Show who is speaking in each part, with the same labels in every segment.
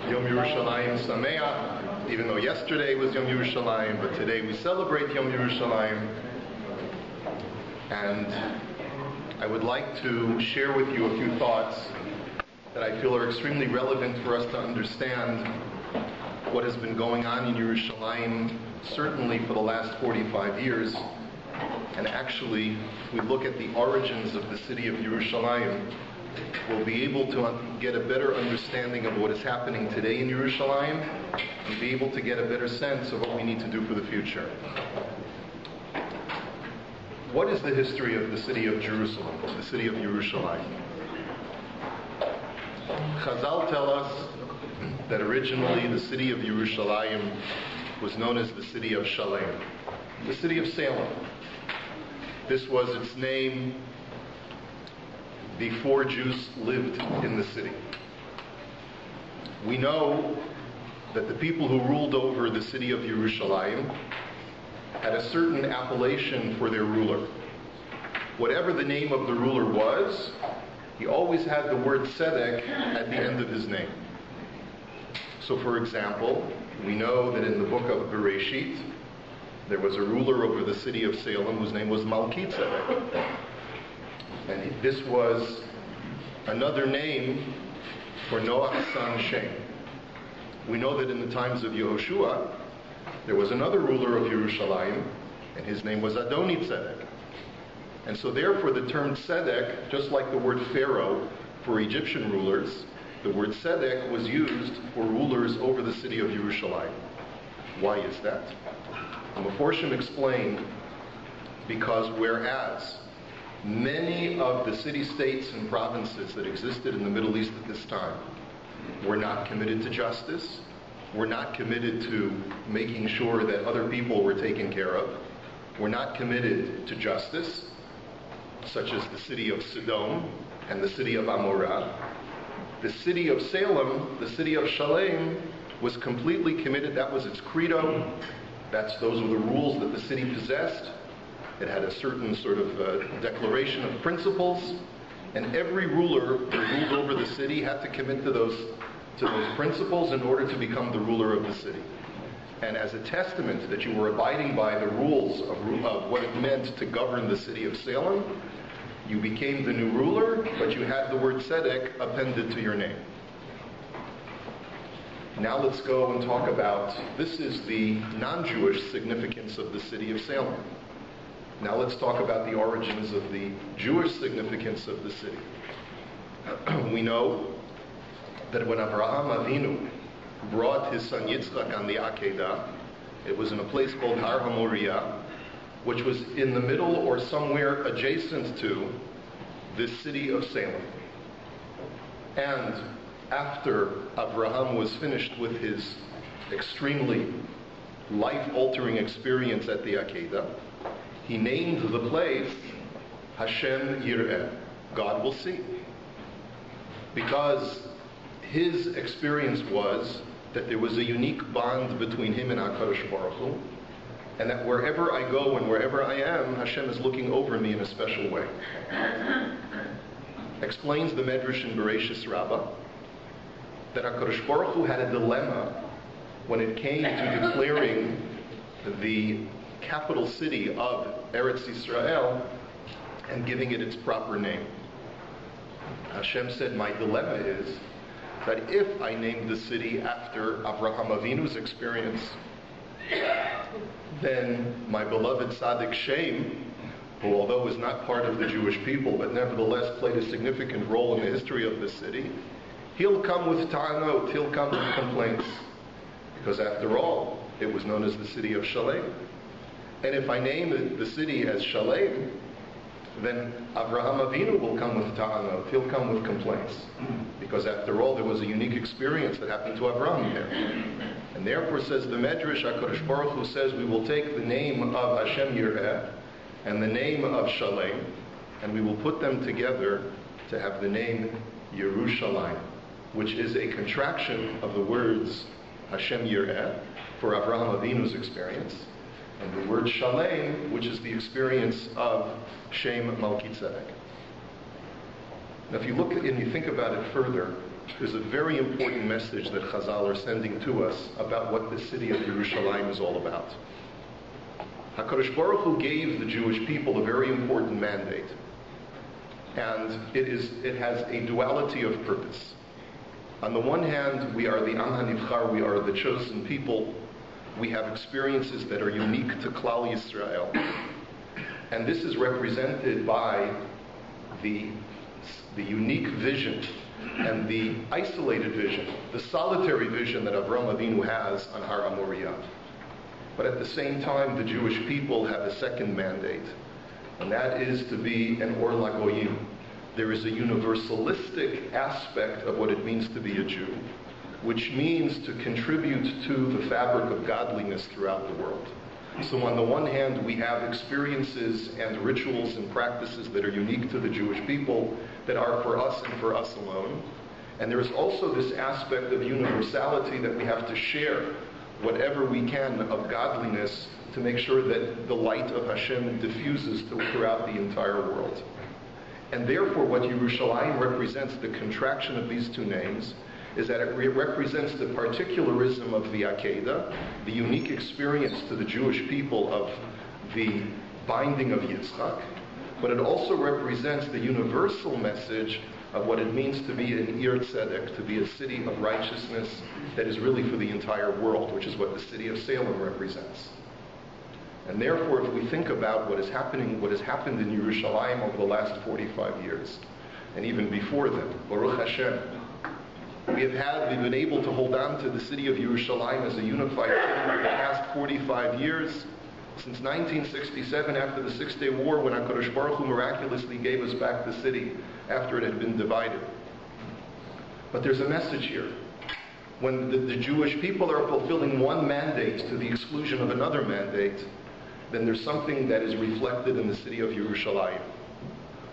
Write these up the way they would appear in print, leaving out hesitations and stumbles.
Speaker 1: Yom Yerushalayim Sameach, even though yesterday was Yom Yerushalayim, but today we celebrate Yom Yerushalayim. And I would like to share with you a few thoughts that I feel are extremely relevant for us to understand what has been going on in Yerushalayim, certainly for the last 45 years. And actually, if we look at the origins of the city of Yerushalayim, we'll be able to get a better understanding of what is happening today in Yerushalayim and be able to get a better sense of what we need to do for the future. What is the history of the city of Jerusalem, the city of Yerushalayim? Chazal tell us that originally the city of Yerushalayim was known as the city of Shalem, the city of Salem. This was its name before Jews lived in the city. We know that the people who ruled over the city of Yerushalayim had a certain appellation for their ruler. Whatever the name of the ruler was, he always had the word tzedek at the end of his name. So for example, we know that in the book of Bereshit, there was a ruler over the city of Salem whose name was Malki Tzedek. And this was another name for Noah's son Shem. We know that in the times of Yehoshua, there was another ruler of Yerushalayim, and his name was Adoni Tzedek. And so therefore the term Tzedek, just like the word Pharaoh for Egyptian rulers, the word Tzedek was used for rulers over the city of Yerushalayim. Why is that? The Meforshim explained, because whereas many of the city-states and provinces that existed in the Middle East at this time were not committed to justice, were not committed to making sure that other people were taken care of, were not committed to justice, such as the city of Sodom and the city of Amorah. The city of Salem, the city of Shalem, was completely committed. That was its credo. Those were the rules that the city possessed. It had a certain sort of declaration of principles, and every ruler who ruled over the city had to commit to those principles in order to become the ruler of the city. And as a testament that you were abiding by the rules of what it meant to govern the city of Salem, you became the new ruler, but you had the word tzedek appended to your name. Now let's go and talk about, this is the non-Jewish significance of the city of Salem. Now let's talk about the origins of the Jewish significance of the city. We know that when Avraham Avinu brought his son Yitzchak on the Akedah, it was in a place called Har HaMoriah, which was in the middle or somewhere adjacent to this city of Salem. And after Avraham was finished with his extremely life-altering experience at the Akedah, he named the place Hashem Yireh, God will see. Because his experience was that there was a unique bond between him and HaKadosh Baruch Hu, and that wherever I go and wherever I am, Hashem is looking over me in a special way. Explains the Medrash in Bereshis Rabbah that HaKadosh Baruch Hu had a dilemma when it came to declaring the capital city of Eretz Yisrael and giving it its proper name. Hashem said, my dilemma is that if I name the city after Avraham Avinu's experience, then my beloved Tzaddik Shem, who although was not part of the Jewish people, but nevertheless played a significant role in the history of the city, he'll come with ta'anot, he'll come with complaints. Because after all, it was known as the city of Shalem. And if I name the city as Shalem, then Avraham Avinu will come with ta'anot, he'll come with complaints. Because after all, there was a unique experience that happened to Avraham there. And therefore, says the Medrash, HaKadosh Baruch Hu says, we will take the name of Hashem Yireh and the name of Shalem, and we will put them together to have the name Yerushalayim, which is a contraction of the words Hashem Yireh for Avraham Avinu's experience, and the word Shalem, which is the experience of Shem Malki Tzedek. Now, if you look and you think about it further, there's a very important message that Chazal are sending to us about what the city of Yerushalayim is all about. HaKadosh Baruch Hu gave the Jewish people a very important mandate. And it has a duality of purpose. On the one hand, we are the Am HaNivchar, we are the chosen people. We have experiences that are unique to Klal Yisrael. And this is represented by the unique vision and the isolated vision, the solitary vision that Avraham Avinu has on Har HaMoriah. But at the same time, the Jewish people have a second mandate, and that is to be an Or LaGoyim. There is a universalistic aspect of what it means to be a Jew, which means to contribute to the fabric of godliness throughout the world. So on the one hand, we have experiences and rituals and practices that are unique to the Jewish people, that are for us and for us alone. And there is also this aspect of universality that we have to share whatever we can of godliness to make sure that the light of Hashem diffuses throughout the entire world. And therefore, what Yerushalayim represents, the contraction of these two names, is that it represents the particularism of the Akedah, the unique experience to the Jewish people of the binding of Yitzchak, but it also represents the universal message of what it means to be an Ir Tzedek, to be a city of righteousness that is really for the entire world, which is what the city of Salem represents. And therefore, if we think about what has happened in Yerushalayim over the last 45 years, and even before then, Baruch Hashem, we've been able to hold on to the city of Yerushalayim as a unified city for the past 45 years, since 1967, after the Six-Day War, when HaKadosh Baruch Hu miraculously gave us back the city after it had been divided. But there's a message here. When the Jewish people are fulfilling one mandate to the exclusion of another mandate, then there's something that is reflected in the city of Yerushalayim.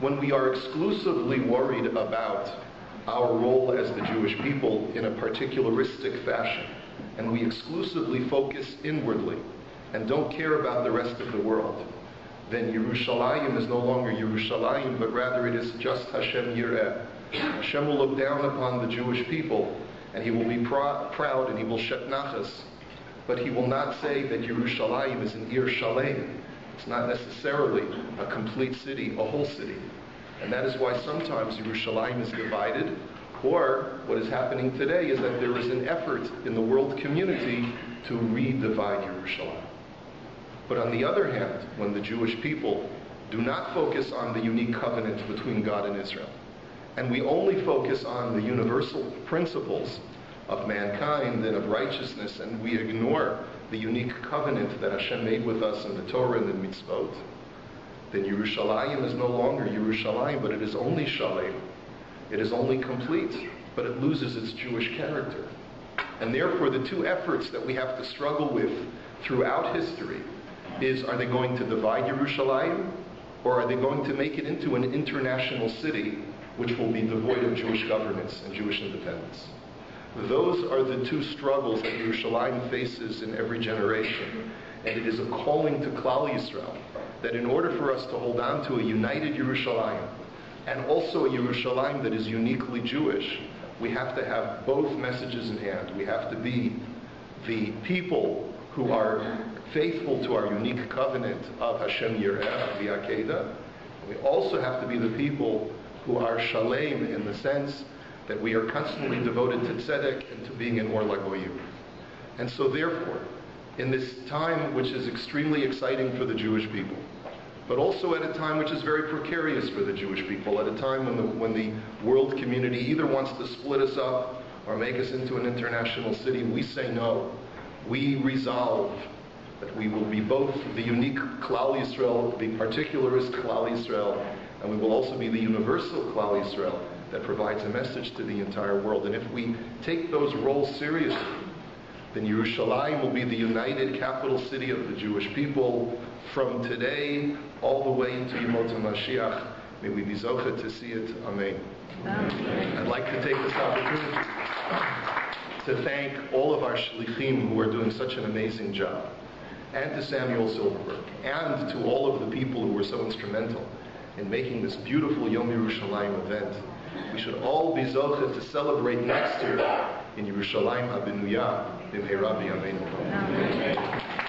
Speaker 1: When we are exclusively worried about our role as the Jewish people in a particularistic fashion, and we exclusively focus inwardly and don't care about the rest of the world, then Yerushalayim is no longer Yerushalayim, but rather it is just Hashem Yireh. Hashem will look down upon the Jewish people, and He will be proud, and He will shet nachas, but He will not say that Yerushalayim is an Ir Shalem. It's not necessarily a complete city, a whole city. And that is why sometimes Yerushalayim is divided, or what is happening today is that there is an effort in the world community to redivide Yerushalayim. But on the other hand, when the Jewish people do not focus on the unique covenant between God and Israel, and we only focus on the universal principles of mankind and of righteousness, and we ignore the unique covenant that Hashem made with us in the Torah and the mitzvot, then Yerushalayim is no longer Yerushalayim, but it is only Shalem. It is only complete, but it loses its Jewish character. And therefore, the two efforts that we have to struggle with throughout history is, are they going to divide Yerushalayim, or are they going to make it into an international city which will be devoid of Jewish governance and Jewish independence? Those are the two struggles that Yerushalayim faces in every generation. And it is a calling to Klal Yisrael that in order for us to hold on to a united Yerushalayim, and also a Yerushalayim that is uniquely Jewish, we have to have both messages in hand. We have to be the people who are faithful to our unique covenant of Hashem Yireh, the Akedah. We also have to be the people who are Shalem in the sense that we are constantly devoted to tzedek and to being an Or LaGoyim. And so therefore, in this time which is extremely exciting for the Jewish people, but also at a time which is very precarious for the Jewish people, at a time when the world community either wants to split us up or make us into an international city, we say no. We resolve that we will be both the unique Klal Yisrael, the particularist Klal Yisrael, and we will also be the universal Klal Yisrael that provides a message to the entire world. And if we take those roles seriously, then Yerushalayim will be the united capital city of the Jewish people from today all the way into Yemot HaMashiach. May we be zocheh to see it. Amen. I'd like to take this opportunity to thank all of our shlichim who are doing such an amazing job, and to Samuel Silverberg, and to all of the people who were so instrumental in making this beautiful Yom Yerushalayim event. We should all be zocheh to celebrate next year in Yerushalayim Abenuyah, B'mei Rabbi Amen.